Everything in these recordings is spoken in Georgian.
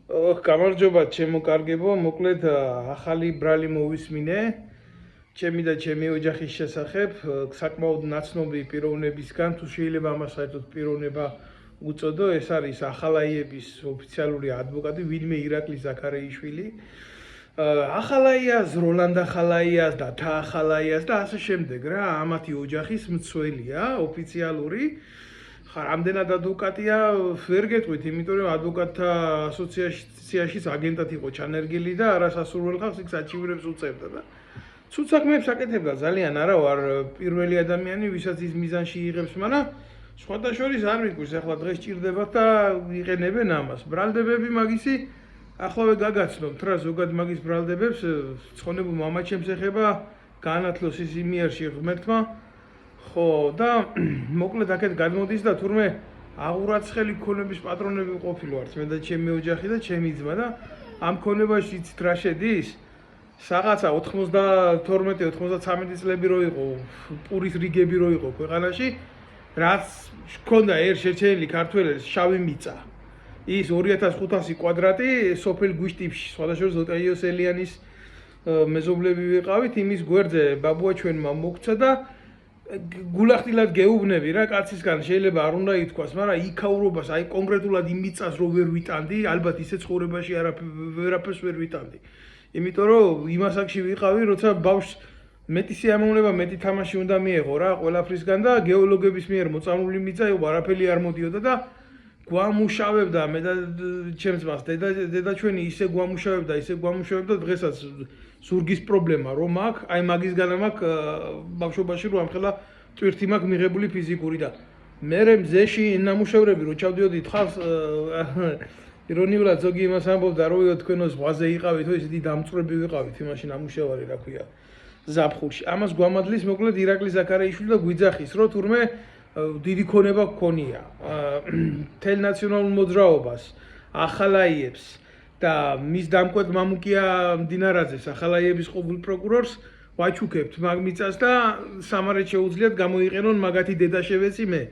გამარჯობა ჩემო კარგებო, მოკლედ ახალი ბრალი მოვისმინე ჩემი და ჩემი ოჯახის შესახებ, საკმაოდ ნაცნობი პიროვნებისგან, თუ შეიძლება ამას საერთოდ პიროვნება უწოდო, ეს არის ახალაიების ოფიციალური ადვოკატი, ვინმე ირაკლი ზაქარეიშვილი. ახალაიას, როლანდ ახალაიას და თა ახალაიას და ასე შემდეგ რა, ამათი ოჯახის მცველია, ოფიციალური. რამდენად ადვოკატია ვერ გეტყვით, იმიტომ რომ ადვოკატთა ასოციაციაშიც აგენტად იყო ჩანერგილი და არასასურველ ხალხს იქ საჩივრებს უწევდა და ცუდ საქმეებს აკეთებდა ძალიან არა ვარ პირველი ადამიანი, ვისაც ის მიზანში იღებს, მაგრამ სხვათა შორის არ მიგვირს, ახლა დღეს ჭირდებათ და იყენებენ ამას. ბრალდებები მაგისი ახლავე გაგაცნობთ რა, ზოგად მაგის ბრალდებებს ცხონებულ მამაჩემს ეხება განათლოს ის იმიერში ღმერთმა. ხო და მოკლედ აქეთ გადმოდის და თურმე აღურაცხელი ქონების პატრონები ყოფილვართ მე და ჩემი ოჯახი და ჩემი ძმა და ამ ქონებაში იცით რა შედის? რაღაცა 92-93 წლები რო იყო, პურის რიგები რო იყო ქვეყანაში, რაც ჰქონდა ერთ შეჩენილი ქართველებს შავი მიწა. ის 2500 კვადრატი სოფელ გვიშტიფში, სხვადასხვა ზოტაიოსელიანის მეზობლები ვიყავით, იმის გვერდზე ბაბუა ჩვენმა მოგცა და გულახდილად გეუბნები რა კაცისგან შეიძლება არ უნდა ითქვას, მაგრამ იქაურობას აი კონკრეტულად იმ მიწას რო ვერ ვიტანდი, ალბათ ისე ცხოვრებაში ვერაფერს ვერ ვიტანდი. იმიტომ რომ იმ ასაკში ვიყავი, როცა ბავშვს მეტი სიამოვნება, მეტი თამაში უნდა მიეღო რა ყველაფრისგან და გეოლოგების მიერ მოწამული მიწა იყო, არაფერი არ მოდიოდა და გვამუშავებდა მე და ჩემს ძმას, დედა ჩვენი ისე გვამუშავებდა დღესაც ზურგის პრობლემა რომ აქვს, აი მაგისგან მაქვს ბავშვობაში რომ ამხელა ტვირთი მაქვს მიღებული ფიზიკური და მე მზეში ნამუშევრები რო ჩავდიოდი თხავს ირონიულად ზოგი იმას ამბობდა რომ თქვენო ზღვაზე იყავით, ისეთი დამწვრები ვიყავით იმაში ნამუშევარი რა ქვია ზაფხულში. ამას გვამადლის მოკლედ ირაკლი ზაქარეიშვილი და გვიძახის რომ თურმე დიდი ქონება გქონია მთელ ნაციონალურ მოძრაობას, ახალაიებს და მის დამკვეთ მამუკია მდინარაძეს, ახალაიების ყოველ პროკურორს ვაჩუქებთ მაგ მიწას და სამარეთ შეუძლიათ გამოიყენონ მაგათი დედაშევეცი მე.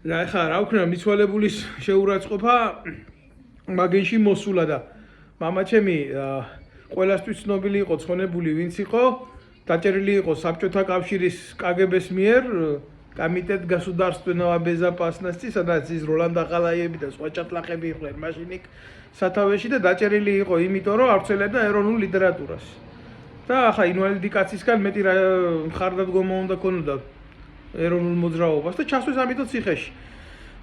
და ეხლა რა ვქნა მიცვალებულის შეურაცხყოფა მაგენში მოსულა და მამაჩემი ყველასთვის ცნობილი იყო ცხონებული ვინც იყო, დაჭერილი იყო საბჭოთა კავშირის კგბ-ს მიერ Комитет государственного безопасности, სადაც ის როლანდ ახალაიები და სხვა ჭატლახები იყვნენ მაშინ იქ სათავეში და დაჭერილი იყო იმიტომ რომ ავრცელებდა ეროვნულ ლიტერატურას. და ახლა ინვალიდი კაცისგან მეტი მხარდადგომა უნდა ქონოდა ეროვნულ მოძრაობას და ჩასვეს ამიტომ ციხეში.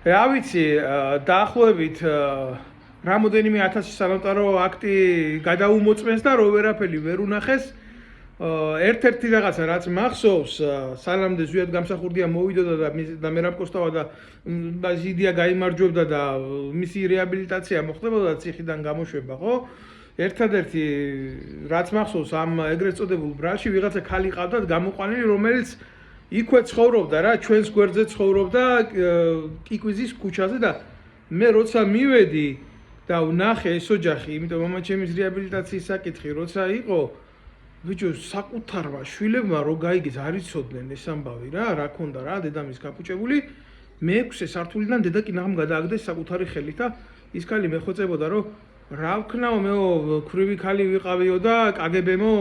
რა ვიცი, დაახლოებით რამოდენიმე 1000 სანოტარო აქტი გადაუმოწმეს და რო ვერაფერი ვერ უნახეს. ერთ-ერთი რაღაცა რაც მახსოვს, სალამდე ზვიად გამსახურდია მოვიდოდა და მერაბ კოსტავა და ბაზიდია გაიმარჯვებდა და მისი რეაბილიტაცია მოხდებოდა ციხიდან გამოშვება, ხო? ერთადერთი რაც მახსოვს ამ ეგრეთ წოდებულ ბრალში ვიღაცა ქალი ყავდათ გამოყვანილი, რომელიც იქვე ცხოვრობდა რა, ჩვენს გვერდზე ცხოვრობდა კიკვიზის ქუჩაზე და მე როცა მივედი და ვნახე ეს ოჯახი, იმიტომ მამაჩემის რეაბილიტაციის საკითხი როცა იყო ბიჭო, საკუთარმა შვილებმა რო გაიგეს არ იცოდნენ ეს ამბავი რა ქონდა რა, დედამის გაფუჭებული, მე-6 სართულიდან დედა კინაღამ გადააგდეს საკუთარი ხელით და ის ქალი მეხვეწებოდა რომ რა ვქნაო მეო ქვრივი ქალი ვიყავიო და კგბ-მო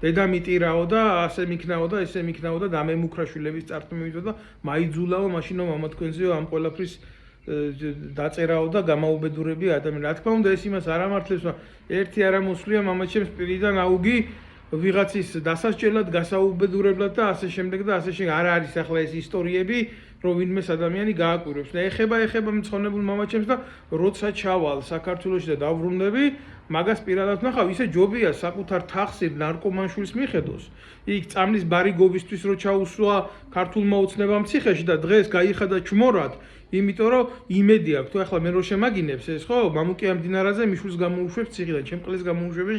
დედა მიტირაო და ასე მიქნაო და ესე მიქნაო და დამემუქრა შვილების წარწმევით და მაიძულაო მაშინო მამა თქვენზეო ამ ყველაფრის დაწერაო და გამაუბედურები ადამიანი. რა თქმა უნდა ეს იმას არ ამართლებს, მაგრამ ერთი არა მოსვლია მამაჩემს პირიდან აუგი ვიღაცის დასასჯელად, გასაუბედურებლად და ასე შემდეგ და ასე შემდეგ. არ არის ახლა ეს ისტორიები, რომ ვინმეს ადამიანი გააკვირვებს. და ეხება მცხონებულ მამაჩემს და როცა ჩავალ საქართველოში და დავბრუნდები, მაგას პირადად ვნახავ, ისე ჯობია საკუთარ თახსირ ნარკომანშვილს მიხედოს. იქ წამლის ბარიგობისთვის რო ჩაუსვა ქართულმა ოცნებამ ციხეში და დღეს გაიხადა ჩმორად, იმიტომ რომ იმედი აქვს, თუ ახლა მე რო შემაგინებს ეს ხო, მამუკია მდინარაძე მიშვილს გამოუშვებს ციხიდან, ჩემყლის გამოუშვებენ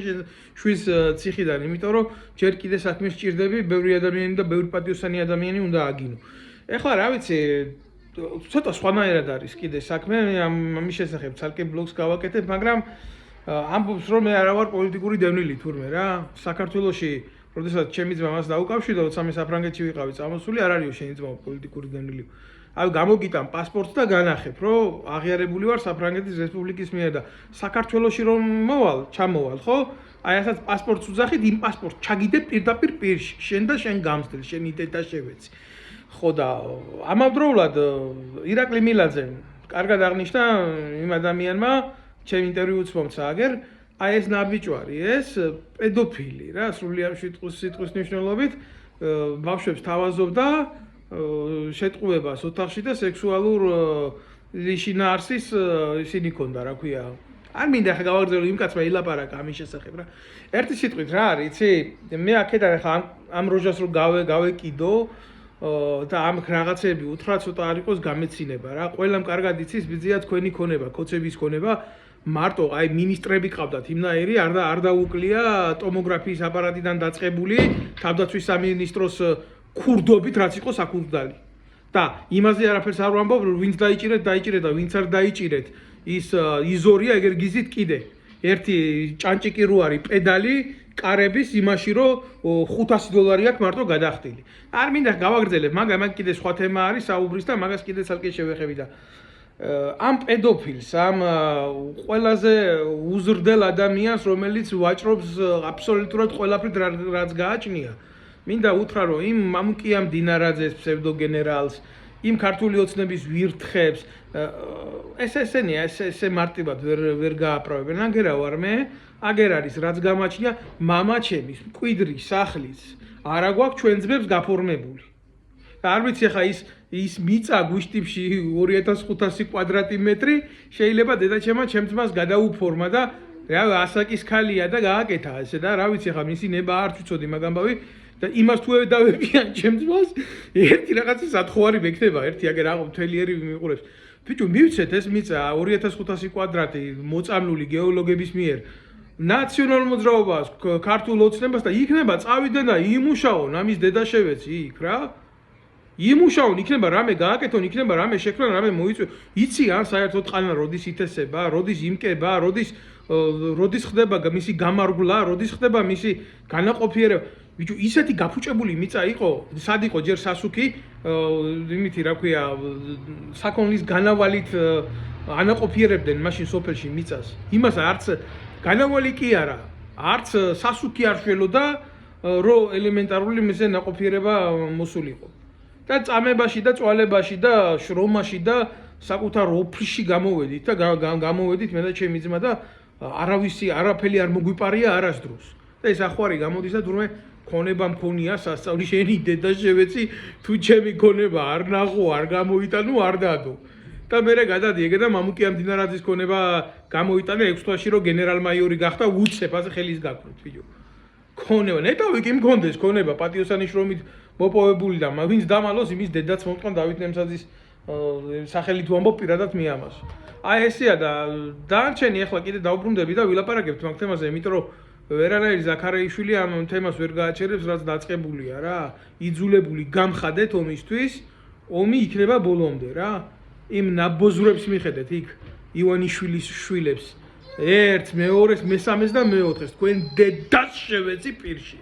შვილს ციხიდან, იმიტომ რომ ჯერ კიდე საქმე სჭირდები, ბევრი ადამიანი და ბევრი პატიოსანი ადამიანი უნდა აგინო. ეხლა რა ვიცი, ცოტა სხვანაირად არის კიდე საქმე, ამის შესახებ ცალკე ბლოგს გავაკეთებ, მაგრამ ამბობს რომ მე არა ვარ პოლიტიკური დევნილი თურმე რა, საქართველოში როდესაც ჩემი ძმა მას დაუკავშირდა, როცა მე საფრანგეთში ვიყავი წამოსული, არ არისო შენი ძმა პოლიტიკური დევნილი. აი გამოგიტან პასპორტს და განახებ, რომ აღიარებული ვარ საფრანგეთის რესპუბლიკის მიერ და საქართველოში რომ ჩამოვალ, ხო? აი ასაც პასპორტს უძახით, იმ პასპორტს ჩაგიდებ პირდაპირ პირში, შენ და შენ გამსდელ, შენი დედა შევეცი. ხო და ამავდროულად ირაკლი მილაძე კარგად აღნიშნა იმ ადამიანმა, ჩემ ინტერვიუც მომცა აგერ, აი ეს ნაბიჯვარი, ეს პედოფილი რა, სრულიად სიტყვის მნიშვნელობით ბავშვებს თავაზობდა შეტყუებას ოთახში და სექსუალურ შინაარსის ისინი ქონდა, რა ქვია. არ მინდა ხა გავაგრძელო იმ კაცმა ილაპარაკა ამის შესახებ რა. ერთი სიტყვით რა არის, იცი? მე აქედან ხა ამ როჟას რო გავეკიდო და ამ რაღაცები უთხრა ცოტა არ იყოს გამეცინება რა. ყველამ კარგად იცის ბიძია თქვენი ქონება, ქოცების ქონება. მარტო აი მინისტრები ყავდათ იმნაირი არ დაუკლია ტომოგრაფიის აპარატიდან დაწყებული თავდაცვის სამინისტროს ქურდობით რაც იყო საქურდალი. და იმაზე არაფერს არ ვამბობ, ვინც დაიჭირეთ და ვინც არ დაიჭირეთ ის იზორია ეგერ გიზით კიდე. ერთი ჭანჭიკი რო არის პედალი კარების იმაში რომ $500 აქვს მარტო გადახდილი. არ მინდა გავაგრძელებ, მაგ კიდე სხვა თემა არის საუბრის და მაგას კიდე ცალკე შევეხები და ამ პედოფილს, ამ ყველაზე უზრდელ ადამიანს, რომელიც ვაჭრობს აბსოლუტურად ყველაფრით რაც გააჩნია. მინდა უთხრა რომ იმ მამუკიამ დინარაძეს ფსევდოგენერალს, იმ ქართული ოცნების ვირთხებს, ესენია, ესე მარტივად ვერ გააპრავებენ. აგერა ვარ მე, აგერ არის რაც გამაჩნია, მამაჩემის მკვიდრი სახლის არა გვაქვს ჩვენ ძმებს გაფორმებული. და არ ვიცი ხა ის მიწა გვიშტიფში 2500 კვადრატი მეტრი შეიძლება დედაჩემმა ჩემ ძმას გადაუფორმა და რა ასაკის ქალია და გააკეთა ესე და რა ვიცი ხა მისი ნება არ ვიცოდი მაგ ამბავი და იმას თუ დავებიან ჩემ ძმას ერთი რაღაცა სათხოვარი მეკნება ერთი აგერ აღო მთლიერი მიყურებს ბიჭო მივცეთ ეს მიწა 2500 კვადრატი მოწამლული გეოლოგების მიერ ნაციონალურ მოძრაობას ქართულ ოცნებას და იქნება წავიდნენ და იმუშაონ ამის დედა შევეცი იქ რა იმუშაონ იქნება რამე გააკეთონ იქნება რამე შექმნან რამე მოიწვიონ იცი ან საერთოდ ყანა როდის ითესება როდის იმკება როდის ხდება მისი გამარგვლა როდის ხდება მისი განაყოფიერება ბიჭო ისეთი გაფუჭებული მიწა იყო სად იყო ჯერ სასუქი იმითი რა ქვია საქონლის განავალით ანაყოფიერებდნენ მაშინ სოფელში მიწას იმას არც განავალი კი არა არც სასუქი არ შველოდა რომ ელემენტარული მისი ნაყოფიერება მოსულიყო და წამებაში და წვალებაში და შრომაში და საკუთარ ოფისში გამოვედით და გამოვედით მე და ჩემი ძმა და არავისი არაფერი არ მოგვიპარია არასდროს და ეს ახვარი გამოდის და თურმე ქონება მქონია სასწაული შენი დედა შევეცი თუ ჩემი ქონება არ ნახო არ გამოიტანო არ დადო და მე გადადიეგე და მამუკიამ დინარაძის ქონება გამოიტანა 6 თვეში რომ გენერალ-მაიორი გახდა უცებ ასე ხელის გაქროთ ბიჭო ქონება ნეტავი კი მქონდეს ქონება პატიოსანი შრომით მოპოვებული და ვინც დამალოს იმის დედაც მომტყან დავით ნემსაძის სახელით ვამბობ პირადად მე ამას აი ესეა და დანარჩენი ახლა კიდე დავბრუნდები და ვილაპარაკებთ მაგ თემაზე იმიტომ რომ ვერანაირი ზაქარაიშვილი ამ თემას ვერ გააჩერებს რაც დაწყებულია რა იძულებული გამხადეთ ომისთვის ომი იქნება ბოლომდე რა იმ ნაბოზრებს მიხედეთ იქ ივანიშვილის შვილებს ერთს მეორეს მესამეს და მეოთხეს თქვენ დედას შევეცი პირში